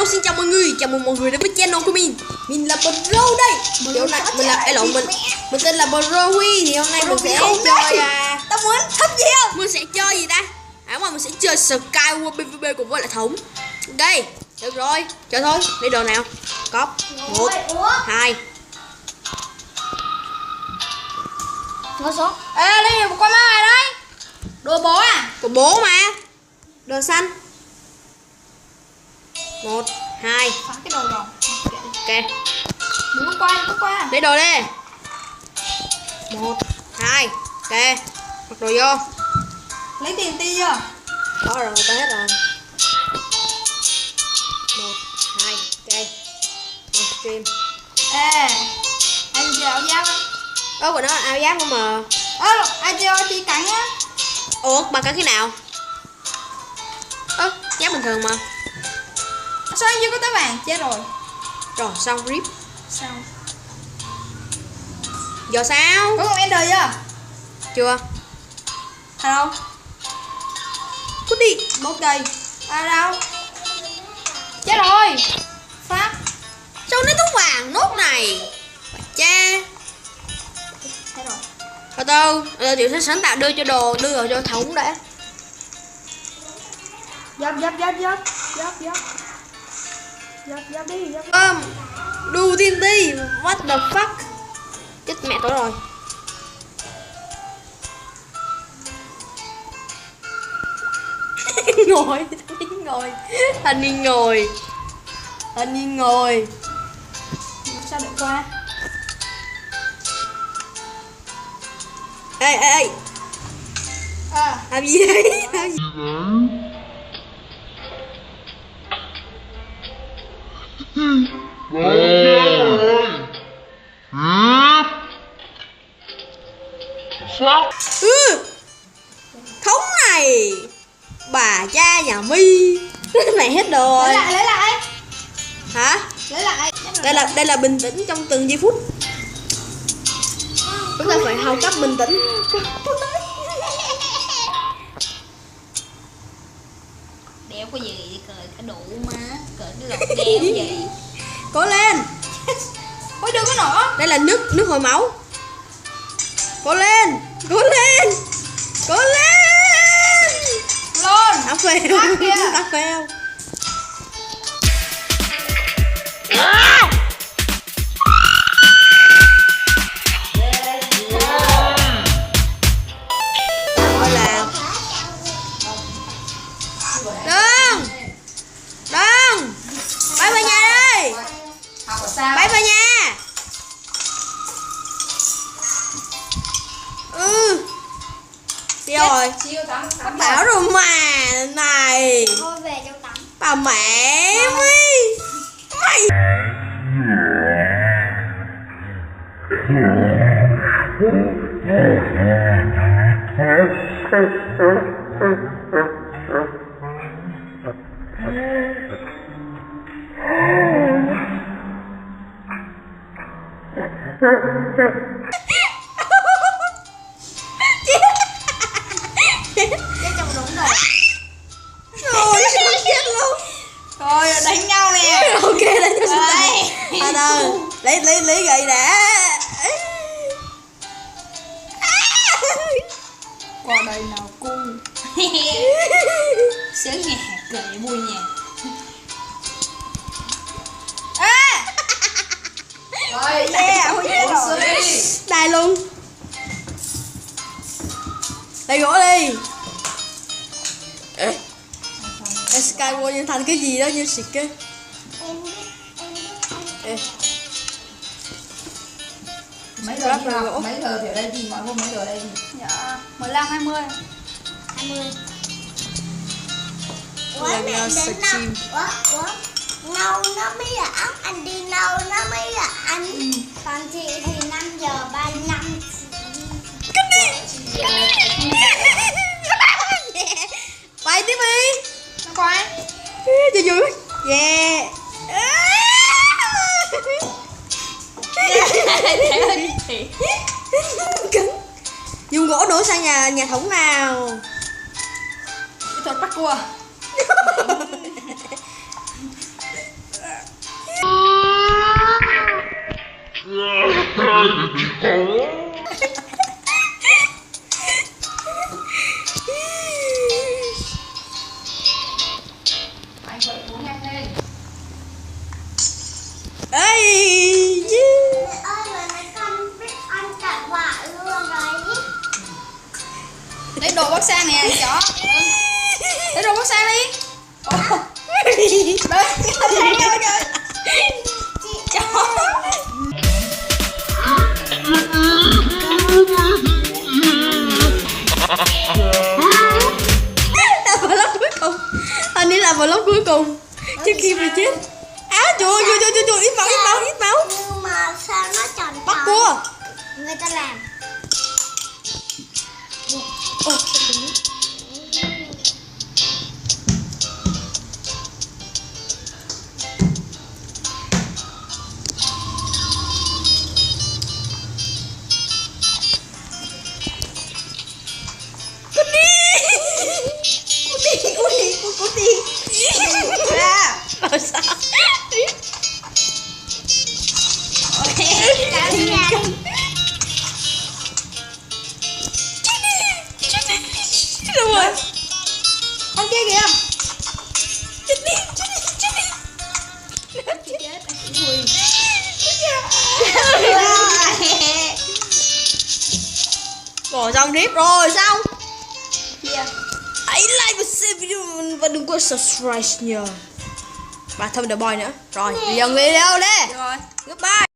xin chào mọi người, chào mừng mọi người đến với channel của mình. Mình là Bro đây. Thì hôm nay mình tên là Bro Huy. Thì hôm nay mình sẽ chơi tao muốn thích gì không? Mình sẽ chơi gì ta? Mà mình sẽ chơi Skyward PvP cùng với lại Thống. Ok, được rồi, chơi thôi. Lấy đồ nào? Cóp 1, 2. Ngồi xuống. Ê, đây một con ma này đấy. Đồ bố à? Của bố mà. Đồ xanh 1, 2. Phá cái đồ rồi. Ok. Đừng có qua. Lấy đồ đi. 1, 2. Ok. Mặc đồ vô. Lấy tiền ti chưa? Có rồi, có hết rồi. 1, 2. Ok. On stream. Ê, anh chờ áo giáp á. Ơ, của nó là áo giáp không mà. Ai chơi chi cắn á. Ủa, bà cắn cái nào? Giáp bình thường mà. Sao anh chưa có tấm vàng? Chết rồi. Rồi, xong rip. Sao? Giờ sao? Có con ender chưa? Chưa. Thật không? Cút đi. Một cây. Đâu? Chết rồi. Phát. Sao nó tóc vàng nốt này? Bà cha. Chết rồi. Từ Tiểu sẽ sáng tạo đưa rồi cho Thống đã. Dấp đi, dấp. Đu TNT. What the fuck? Chết mẹ tôi rồi. Thanh niên ngồi. Sao được qua? Ê. Làm gì đấy? Thống này. Bà cha nhà Mi. Mày hết đồ rồi. Lấy lại. Hả? Lấy lại. Đây là bình tĩnh trong từng giây phút. Chúng ta phải học cách bình tĩnh. Đéo có gì cười cả đủ má, cười cái lột đéo gì. Cố lên. Ôi đừng có nổ. Đây là nước hồi máu. Cố lên. Luôn. Đã fail. Gọi là Đừng. Bay về nhà đi. Bay về nhà. Đi rồi. Bảo rồi mà này. Thôi về trong tắm. Bà mẹ mi. Mày. Chết trong đúng rồi. Rồi chết luôn. Rồi đánh nhau nè. Ok đánh nhau. Lấy gậy đã. Qua đây nào cung. Sướng nhẹ cười vui nhẹ. Rồi Yeah, đây luôn. Đây gỗ đi. Skyward nhân thành cái gì đó như xịt á. Mấy giờ đi học? Mấy giờ thì ở đây gì? Mọi hôm mấy giờ ở đây gì? Dạ 15, 20. Là do stream. Nâu nó mới là ốc, anh đi nâu nó mới là anh. Còn chị thì 5 giờ 35. Bay tiếp đi. Nó coi. Trời vui. Yeah. Cứng. Dùng gỗ đổ sang nhà Thống nào. Kỹ thuật bắt cua. Anh quậy uống nhanh lên. Ê, Mẹ ơi mà mấy con biết ăn cả quả luôn đấy. Lấy đồ bóc sang nè anh chó. Lấy đồ bóc sang đi. Đây, anh thấy rồi. Chó. là vlog cuối cùng. Anh ấy là vlog cuối cùng trước khi mà chết. Trời ít máu. Nhưng mà sao nó tròn Bắt tròn? cua. Người ta làm. Cô đi. Ra. Sao? Cái này. Đâu rồi? Con kia kìa. Chết đi. Rồi xong tiếp rồi xong. Hãy like và share video và đừng quên subscribe nhờ. Và thêm The Boy nữa. Rồi, dần video đi. Rồi. Goodbye.